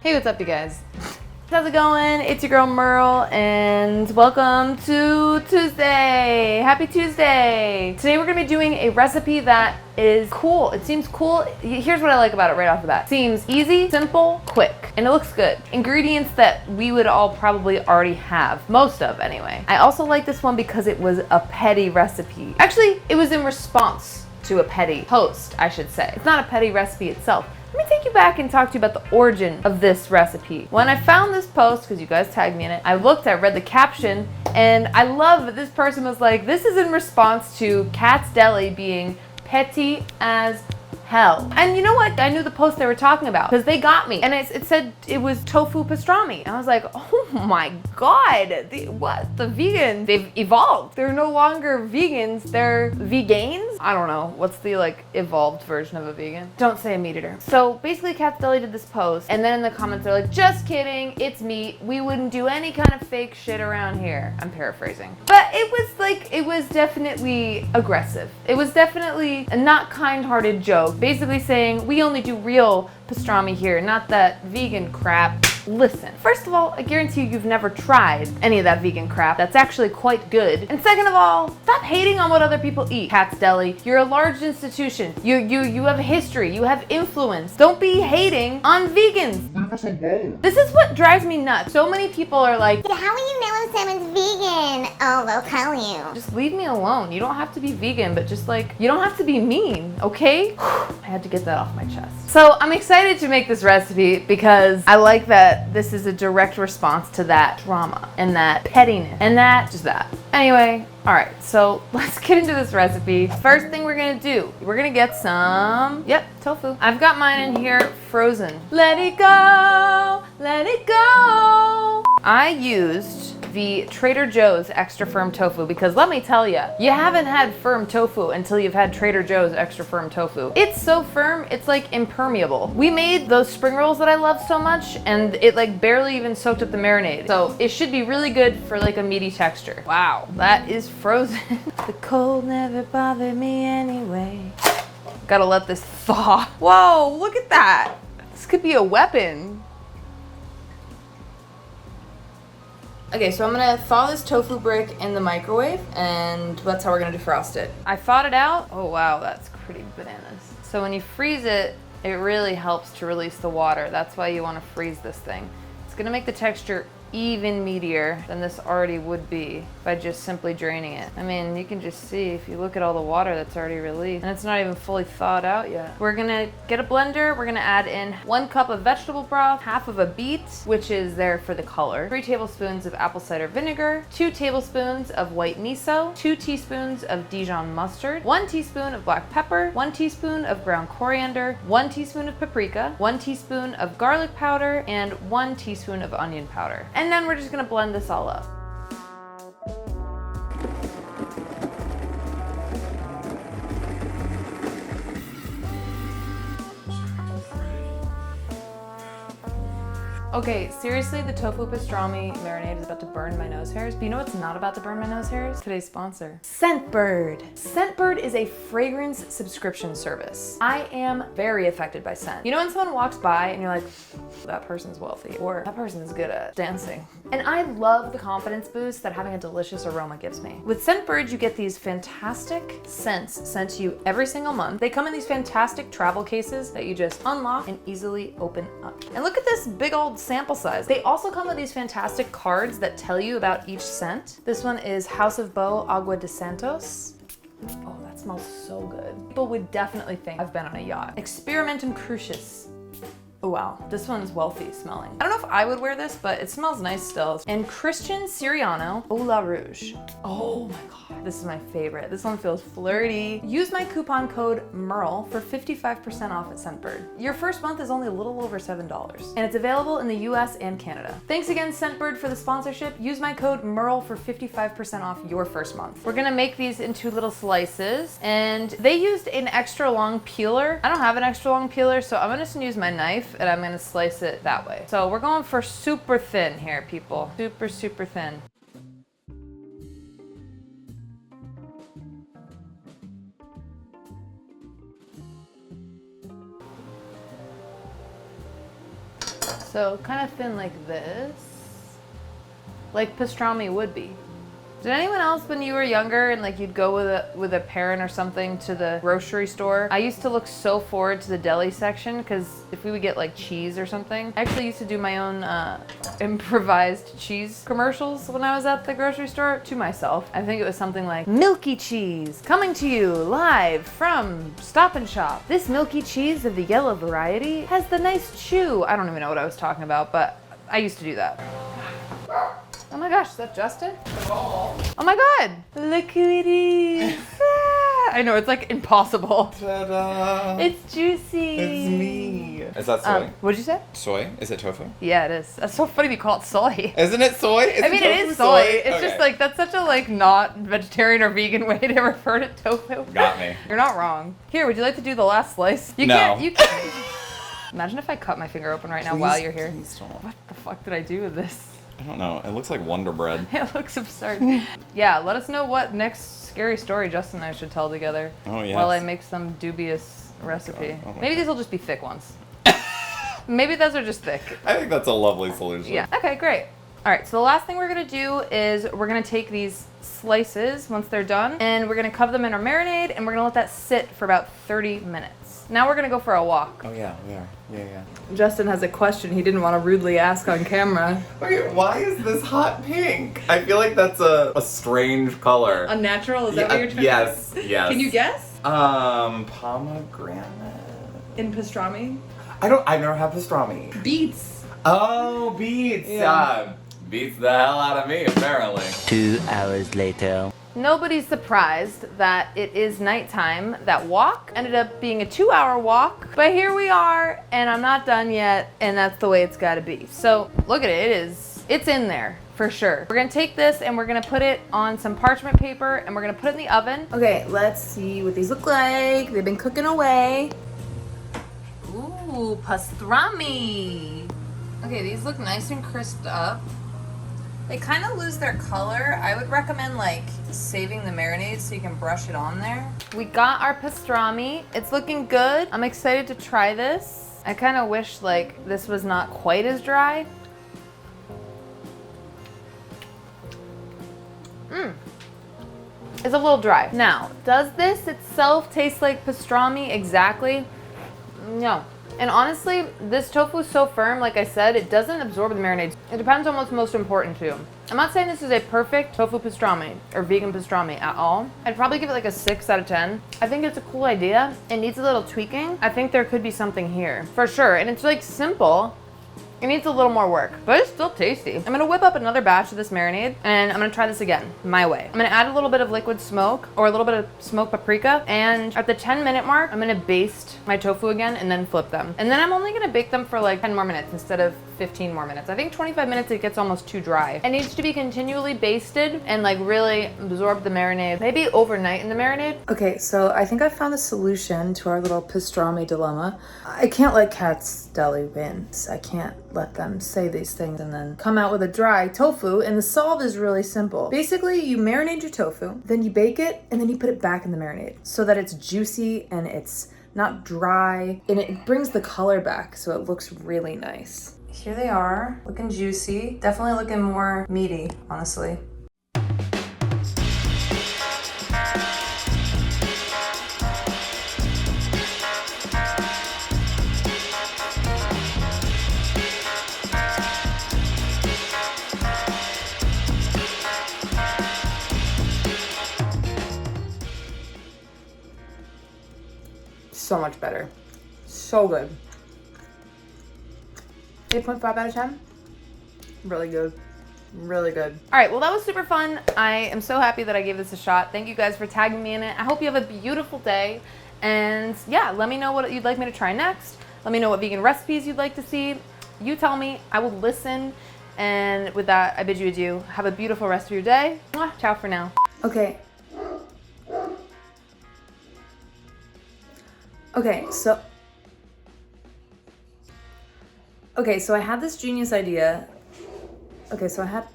Hey, what's up, you guys? How's it going? It's your girl Merle, and welcome to Tuesday. Happy Tuesday. Today we're gonna be doing a recipe that is cool. It seems cool. Here's what I like about it right off the bat. Seems easy, simple, quick, and it looks good. Ingredients that we would all probably already have, most of anyway. I also like this one because it was a petty recipe. Actually, it was in response to a petty post, I should say. It's not a petty recipe itself. Let me take you back and talk to you about the origin of this recipe. When I found this post, because you guys tagged me in it, I read the caption, and I love that this person was like, this is in response to Katz Deli being petty as hell. And you know what? I knew the post they were talking about because they got me. And it said it was tofu pastrami. And I was like, oh my God, the vegans, they've evolved. They're no longer vegans, they're veganes? I don't know. What's the evolved version of a vegan? Don't say a meat eater. So basically Katz Deli did this post, and then in the comments they're like, just kidding, it's meat. We wouldn't do any kind of fake shit around here. I'm paraphrasing. But it was definitely aggressive. It was definitely a not kind-hearted joke. Basically saying, we only do real pastrami here, not that vegan crap. Listen, first of all, I guarantee you've never tried any of that vegan crap. That's actually quite good. And second of all, stop hating on what other people eat. Katz Deli, you're a large institution. You have a history, you have influence. Don't be hating on vegans. Leave us alone. This is what drives me nuts. So many people are like, yeah, how will you know if someone's vegan? Oh, they'll tell you. just leave me alone. You don't have to be vegan, but just you don't have to be mean, okay? I had to get that off my chest. So I'm excited to make this recipe because I like that this is a direct response to that drama and that pettiness and just that. Anyway, all right, so let's get into this recipe. First thing we're gonna do, we're gonna get some, tofu. I've got mine in here frozen. Let it go, let it go. I used the Trader Joe's extra firm tofu because let me tell you, you haven't had firm tofu until you've had Trader Joe's extra firm tofu. It's so firm, it's like impermeable. We made those spring rolls that I love so much, and it barely even soaked up the marinade. So it should be really good for a meaty texture. Wow, that is frozen. The cold never bothered me anyway. Gotta let this thaw. Whoa, look at that. This could be a weapon. Okay, so I'm gonna thaw this tofu brick in the microwave, and that's how we're gonna defrost it. I thawed it out. Oh wow, that's pretty bananas. So when you freeze it, it really helps to release the water. That's why you wanna freeze this thing. It's gonna make the texture even meatier than this already would be by just simply draining it. I mean, you can just see if you look at all the water that's already released, and it's not even fully thawed out yet. We're gonna get a blender. We're gonna add in 1 cup of vegetable broth, half of a beet, which is there for the color, 3 tablespoons of apple cider vinegar, 2 tablespoons of white miso, 2 teaspoons of Dijon mustard, 1 teaspoon of black pepper, 1 teaspoon of ground coriander, 1 teaspoon of paprika, 1 teaspoon of garlic powder, and 1 teaspoon of onion powder. And then we're just gonna blend this all up. Okay, seriously, the tofu pastrami marinade is about to burn my nose hairs, but you know what's not about to burn my nose hairs? Today's sponsor, Scentbird. Scentbird is a fragrance subscription service. I am very affected by scent. You know when someone walks by and you're like, that person's wealthy, or that person's good at dancing. And I love the confidence boost that having a delicious aroma gives me. With Scentbird, you get these fantastic scents sent to you every single month. They come in these fantastic travel cases that you just unlock and easily open up. And look at this big old sample size. They also come with these fantastic cards that tell you about each scent. This one is House of Beau Agua de Santos. Oh, that smells so good. People would definitely think I've been on a yacht. Experimentum Crucius. Oh wow, this one's wealthy smelling. I don't know if I would wear this, but it smells nice still. And Christian Siriano Eau La Rouge. Oh my God, this is my favorite. This one feels flirty. Use my coupon code MERLE for 55% off at Scentbird. Your first month is only a little over $7, and it's available in the US and Canada. Thanks again, Scentbird, for the sponsorship. Use my code MERLE for 55% off your first month. We're gonna make these into little slices, and they used an extra long peeler. I don't have an extra long peeler, so I'm just gonna use my knife and I'm gonna slice it that way. So we're going for super thin here, people. Super, super thin. So kind of thin like this, like pastrami would be. Did anyone else, when you were younger and like you'd go with a parent or something to the grocery store? I used to look so forward to the deli section because if we would get like cheese or something, I actually used to do my own improvised cheese commercials when I was at the grocery store to myself. I think it was something like, milky cheese, coming to you live from Stop and Shop. This milky cheese of the yellow variety has the nice chew. I don't even know what I was talking about, but I used to do that. Oh my gosh, is that Justin? Oh my god! Look who it is! Ah, I know, it's like impossible. Ta-da! It's juicy. It's me. Is that soy? What'd you say? Soy? Is it tofu? Yeah, it is. That's so funny we call it soy. Isn't it soy? I mean, it is soy. It's just like, that's such a like not vegetarian or vegan way to refer to tofu. Got me. You're not wrong. Here, would you like to do the last slice? You No. can't, you can't. Imagine if I cut my finger open right now while you're here. Please don't. What the fuck did I do with this? I don't know. It looks like Wonder Bread. It looks absurd. Yeah, let us know what next scary story Justin and I should tell together. Oh, yes. While I make some dubious recipe. Oh my Maybe these will just be thick ones. Maybe those are just thick. I think that's a lovely solution. Yeah. Okay, great. All right, so the last thing we're gonna do is we're gonna take these slices once they're done and we're gonna cover them in our marinade and we're gonna let that sit for about 30 minutes. Now we're gonna go for a walk. Oh, yeah, we are. Yeah. Justin has a question he didn't want to rudely ask on camera. Wait, why is this hot pink? I feel like that's a strange color. Unnatural? Is that what you're trying Yes, to yes. Can you guess? Pomegranate. In pastrami? I've never had pastrami. Beets. Oh, beets. Yeah. Beats the hell out of me, apparently. 2 hours later. Nobody's surprised that it is nighttime. That walk ended up being a 2-hour walk, but here we are and I'm not done yet and that's the way it's gotta be. So look at it, it's in there for sure. We're gonna take this and we're gonna put it on some parchment paper and we're gonna put it in the oven. Okay, let's see what these look like. They've been cooking away. Ooh, pastrami. Okay, these look nice and crisped up. They kind of lose their color. I would recommend like saving the marinade so you can brush it on there. We got our pastrami. It's looking good. I'm excited to try this. I kind of wish like this was not quite as dry. It's a little dry. Now, does this itself taste like pastrami exactly? No. And honestly, this tofu is so firm, like I said, it doesn't absorb the marinade. It depends on what's most important to you. I'm not saying this is a perfect tofu pastrami or vegan pastrami at all. I'd probably give it like a 6 out of 10. I think it's a cool idea. It needs a little tweaking. I think there could be something here, for sure. And it's like simple. It needs a little more work, but it's still tasty. I'm gonna whip up another batch of this marinade and I'm gonna try this again, my way. I'm gonna add a little bit of liquid smoke or a little bit of smoked paprika, and at the 10-minute mark, I'm gonna baste my tofu again and then flip them. And then I'm only gonna bake them for like 10 more minutes instead of 15 more minutes. I think 25 minutes it gets almost too dry. It needs to be continually basted and like really absorb the marinade, maybe overnight in the marinade. Okay, so I think I found the solution to our little pastrami dilemma. I can't let Katz Deli win. I can't let them say these things and then come out with a dry tofu, and the solve is really simple. Basically, you marinate your tofu, then you bake it, and then you put it back in the marinade so that it's juicy and it's not dry, and it brings the color back so it looks really nice. Here they are, looking juicy. Definitely looking more meaty, honestly. So much better. So good. 8.5 out of 10. Really good. Really good. All right, well, that was super fun. I am so happy that I gave this a shot. Thank you guys for tagging me in it. I hope you have a beautiful day. And yeah, let me know what you'd like me to try next. Let me know what vegan recipes you'd like to see. You tell me, I will listen. And with that, I bid you adieu. Have a beautiful rest of your day. Mwah. Ciao for now. Okay, so I had this genius idea. Okay, so I had